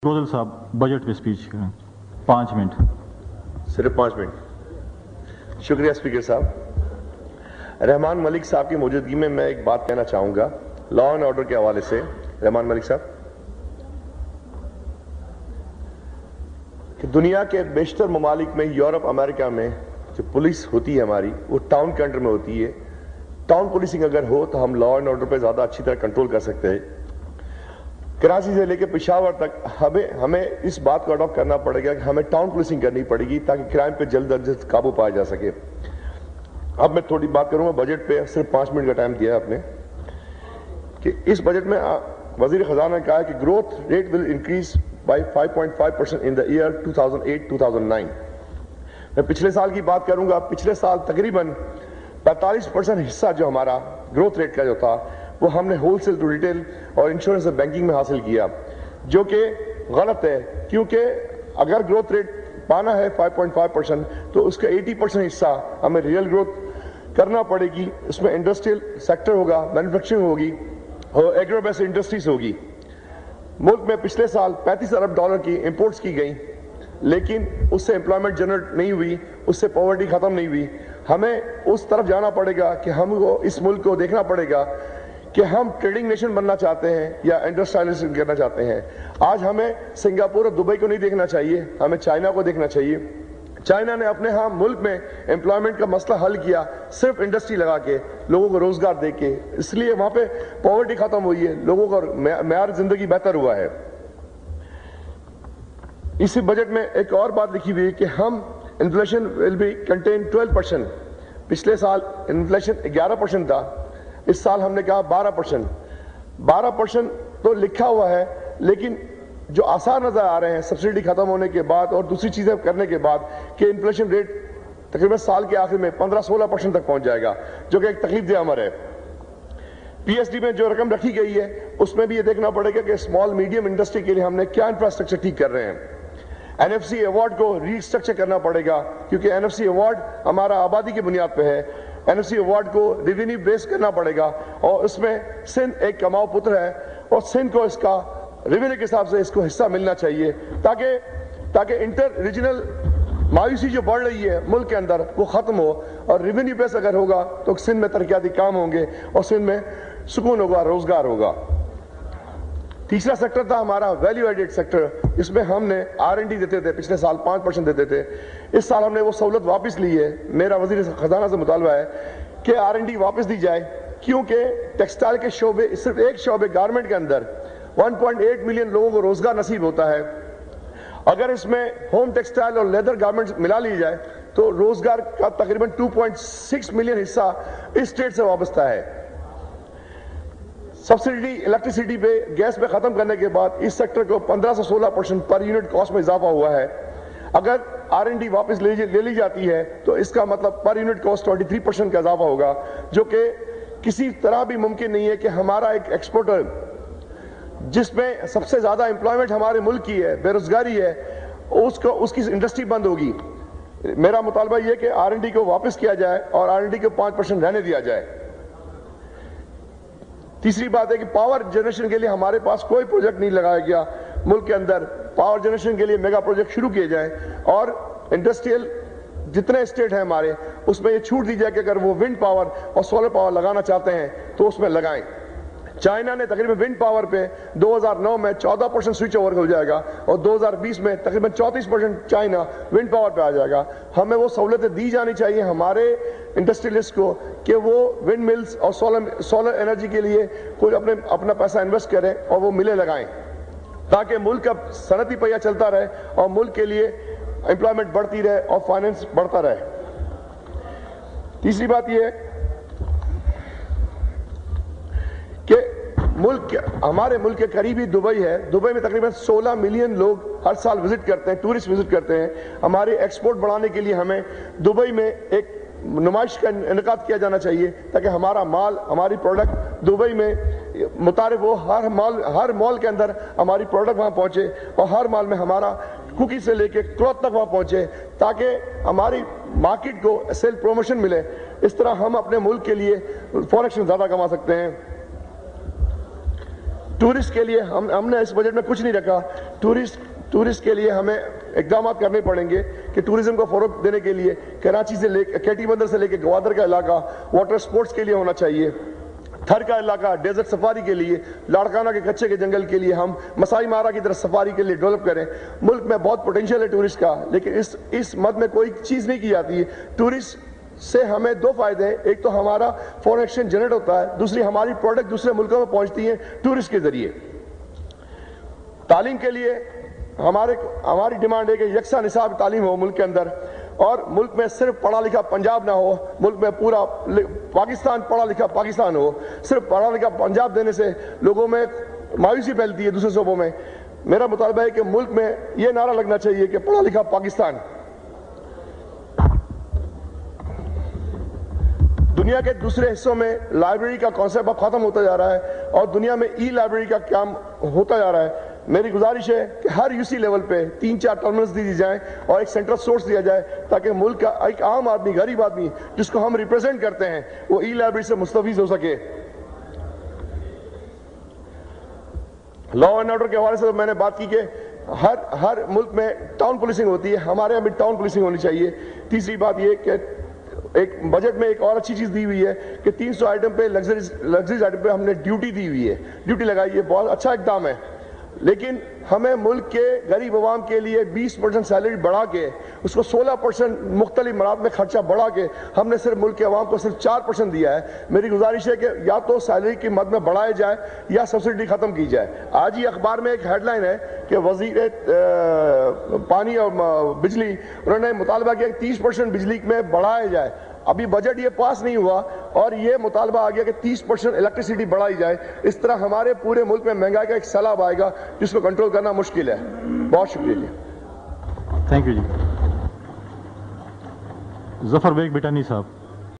गोदल साहब बजट पे स्पीच करें 5 मिनट। सिर्फ 5 मिनट। शुक्रिया स्पीकर साहब। रहमान मलिक साहब की मौजूदगी में मैं एक बात कहना चाहूंगा लॉ एंड ऑर्डर के हवाले से। रहमान मलिक साहब, कि दुनिया के बेशतर ममालिक में, यूरोप अमेरिका में जो पुलिस होती है हमारी, वो टाउन के अंडर में होती है। टाउन पुलिसिंग अगर हो तो हम लॉ एंड ऑर्डर पे ज्यादा अच्छी तरह कंट्रोल कर सकते हैं। कराची से लेकर पेशावर तक हमें इस बात को अडॉप्ट करना पड़ेगा कि हमें टाउन पुलिसिंग करनी पड़ेगी ताकि क्राइम पे जल्द अज जल्द काबू पाया जा सके। अब मैं थोड़ी बात करूंगा बजट पे। सिर्फ 5 मिनट का टाइम दिया है आपने। कि इस बजट में वजीर खजाना ने कहा है कि growth rate will increase by 5.5% in the year 2008-2009। मैं पिछले साल की बात करूंगा। पिछले साल तकरीबन 45% हिस्सा जो हमारा ग्रोथ रेट का जो था वो हमने होलसेल टू रिटेल और इंश्योरेंस और बैंकिंग में हासिल किया, जो कि गलत है। क्योंकि अगर ग्रोथ रेट पाना है 5.5% तो उसका 80% हिस्सा हमें रियल ग्रोथ करना पड़ेगी। उसमें इंडस्ट्रियल सेक्टर होगा, मैन्युफैक्चरिंग होगी और एग्रो बेस्ड इंडस्ट्रीज होगी। मुल्क में पिछले साल 35 अरब डॉलर की इंपोर्ट्स की गई, लेकिन उससे एम्प्लॉयमेंट जनरेट नहीं हुई, उससे पॉवर्टी खत्म नहीं हुई। हमें उस तरफ जाना पड़ेगा कि हमको इस मुल्क को देखना पड़ेगा कि हम ट्रेडिंग नेशन बनना चाहते हैं या इंडस्ट्रियलाइजेशन करना चाहते हैं। आज हमें सिंगापुर और दुबई को नहीं देखना चाहिए, हमें चाइना को देखना चाहिए। चाइना ने अपने यहाँ मुल्क में एम्प्लॉयमेंट का मसला हल किया सिर्फ इंडस्ट्री लगा के, लोगों को रोजगार दे के। इसलिए वहां पे पॉवर्टी खत्म हुई है, लोगों का मेयार जिंदगी बेहतर हुआ है। इसी बजट में एक और बात लिखी हुई है कि हम इन्फ्लेशन विल बी कंटेन 12%। पिछले साल इन्फ्लेशन 11% था, इस साल हमने कहा 12%। 12% तो लिखा हुआ है, लेकिन जो आसार नजर आ रहे हैं सब्सिडी खत्म होने के बाद और दूसरी चीजें करने के बाद कि इन्फ्लेशन रेट तकरीबन साल के आखिर में 15-16% तक पहुंच जाएगा, जो कि एक तकलीफ दे अमर है। पीएसडी में जो रकम रखी गई है उसमें भी ये देखना पड़ेगा कि स्मॉल मीडियम इंडस्ट्री के लिए हमने क्या इंफ्रास्ट्रक्चर ठीक कर रहे हैं। एनएफसी अवार्ड को रीस्ट्रक्चर करना पड़ेगा, क्योंकि एनएफसी अवार्ड हमारा आबादी की बुनियाद पे है। एनएफसी अवार्ड को रेवेन्यू बेस करना पड़ेगा और इसमें सिंध एक कमाऊ पुत्र है और सिंध को इसका रेवेन्यू के हिसाब से इसको हिस्सा मिलना चाहिए, ताकि इंटर रीजनल मायूसी जो बढ़ रही है मुल्क के अंदर वो खत्म हो। और रेवेन्यू बेस अगर होगा तो सिंध में तरक्याती काम होंगे और सिंध में सुकून होगा, रोजगार होगा। तीसरा सेक्टर था हमारा वैल्यू एडेड सेक्टर। इसमें हमने R&D देते थे, पिछले साल 5% देते थे। इस साल हमने वो सहूलत वापस ली है। मेरा वजीर खजाना से मुतालबा है कि R&D वापस दी जाए, क्योंकि टेक्सटाइल के शोबे, सिर्फ एक शोबे गारमेंट के अंदर 1.8 मिलियन लोगों को रोजगार नसीब होता है। अगर इसमें होम टेक्सटाइल और लेदर गारमेंट्स मिला ली जाए तो रोजगार का तकरीबन 2.6 मिलियन हिस्सा इस स्टेट से वाबस्ता है। सब्सिडी इलेक्ट्रिसिटी पे, गैस पे खत्म करने के बाद इस सेक्टर को 15 से 16% पर यूनिट कॉस्ट में इजाफा हुआ है। अगर R&D वापस ले ली जाती है तो इसका मतलब पर यूनिट कॉस्ट 23% का इजाफा होगा, जो कि किसी तरह भी मुमकिन नहीं है कि हमारा एक एक्सपोर्टर जिसमें सबसे ज्यादा एम्प्लॉयमेंट हमारे मुल्क की है, बेरोजगारी है, उसकी इंडस्ट्री बंद होगी। मेरा मुतालबा यह कि R&D को वापस किया जाए और R&D को 5% रहने दिया जाए। तीसरी बात है कि पावर जनरेशन के लिए हमारे पास कोई प्रोजेक्ट नहीं लगाया गया। मुल्क के अंदर पावर जनरेशन के लिए मेगा प्रोजेक्ट शुरू किए जाएं और इंडस्ट्रियल जितने स्टेट हैं हमारे उसमें ये छूट दी जाए कि अगर वो विंड पावर और सोलर पावर लगाना चाहते हैं तो उसमें लगाएं। चाइना ने तकरीबन विंड पावर पे 2009 में 14% स्विच ओवर हो जाएगा और 2020 में तकरीबन 34% चाइना विंड पावर पे आ जाएगा। हमें वो सहूलतें दी जानी चाहिए हमारे इंडस्ट्रियलिस्ट को कि वो विंड मिल्स और सोलर एनर्जी के लिए कोई अपना पैसा इन्वेस्ट करें और वो मिले लगाएं, ताकि मुल्क का सनती पहिया चलता रहे और मुल्क के लिए एम्प्लॉयमेंट बढ़ती रहे और फाइनेंस बढ़ता रहे। तीसरी बात यह है कि हमारे मुल्क के करीबी दुबई है। दुबई में तकरीबन 16 मिलियन लोग हर साल विजिट करते हैं, टूरिस्ट विजिट करते हैं। हमारे एक्सपोर्ट बढ़ाने के लिए हमें दुबई में एक नुमाइश का इनेकाद किया जाना चाहिए, ताकि हमारा माल, हमारी प्रोडक्ट दुबई में मुतारिफ हो। हर मॉल के अंदर हमारी प्रोडक्ट वहां पहुंचे और हर मॉल में हमारा कुकी से लेके क्लॉथ तक वहां पहुंचे, ताकि हमारी मार्केट को सेल प्रमोशन मिले। इस तरह हम अपने मुल्क के लिए फॉरेक्स ज्यादा कमा सकते हैं। टूरिस्ट के लिए हमने इस बजट में कुछ नहीं रखा। टूरिस्ट के लिए हमें इकदाम करने पड़ेंगे कि टूरिज्म को फरोग देने के लिए कराची से लेकर केटी बंदर से लेकर ग्वादर का इलाका वाटर स्पोर्ट्स के लिए होना चाहिए, थर का इलाका डेजर्ट सफारी के लिए, लाड़काना के कच्चे के जंगल के लिए हम मसाई मारा की तरफ सफारी के लिए डेवलप करें। मुल्क में बहुत पोटेंशियल है टूरिस्ट का, लेकिन इस मद में कोई चीज़ नहीं की जाती है। टूरिस्ट से हमें दो फायदे हैं, एक तो हमारा फॉरेन एक्सचेंज जनरेट होता है, दूसरी हमारी प्रोडक्ट दूसरे मुल्कों में पहुंचती है टूरिस्ट के जरिए। तालीम के लिए हमारी डिमांड है कि यकसा निसाब तालीम हो मुल्क के अंदर, और मुल्क में सिर्फ पढ़ा लिखा पंजाब ना हो, मुल्क में पूरा पाकिस्तान पढ़ा लिखा पाकिस्तान हो। सिर्फ पढ़ा लिखा पंजाब देने से लोगों में मायूसी फैलती है दूसरे सूबों में। मेरा मुतालबा है कि मुल्क में यह नारा लगना चाहिए कि पढ़ा लिखा पाकिस्तान। दुनिया के दूसरे हिस्सों में लाइब्रेरी का कॉन्सेप्ट अब खत्म होता जा रहा है और दुनिया में ई लाइब्रेरी का काम होता जा रहा है। मेरी गुजारिश है कि हर यूसी लेवल पे 3-4 टर्मिनल्स दी जाएं और एक सेंट्रल सोर्स दिया जाए, ताकि मुल्क का एक आम आदमी, गरीब आदमी जिसको हम रिप्रेजेंट करते हैं, वो ई लाइब्रेरी से मुस्तफीज हो सके। लॉ एंड ऑर्डर के हवाले से तो मैंने बात की कि हर मुल्क में टाउन पुलिसिंग होती है, हमारे यहाँ भी टाउन पुलिसिंग होनी चाहिए। तीसरी बात यह कि एक बजट में एक और अच्छी चीज दी हुई है कि 300 आइटम पे लग्जरीज आइटम पे हमने ड्यूटी दी हुई है, ड्यूटी लगाई है, बहुत अच्छा इकदाम है। लेकिन हमें मुल्क के गरीब अवाम के लिए 20% सैलरी बढ़ा के उसको 16% मुख्तलिफ मराद में खर्चा बढ़ा के हमने सिर्फ मुल्क के अवाम को सिर्फ 4% दिया है। मेरी गुजारिश है कि या तो सैलरी की मद में बढ़ाया जाए या सब्सिडी खत्म की जाए। आज ही अखबार में एक हेडलाइन है कि वजीर पानी और बिजली उन्होंने मुतालबा किया कि 30% बिजली में बढ़ाया जाए। अभी बजट ये पास नहीं हुआ और ये मुतालबा आ गया कि 30% इलेक्ट्रिसिटी बढ़ाई जाए। इस तरह हमारे पूरे मुल्क में महंगाई का एक सैलाब आएगा जिसको कंट्रोल करना मुश्किल है। बहुत शुक्रिया जी। थैंक यू जी। जफर बेग बिटानी साहब।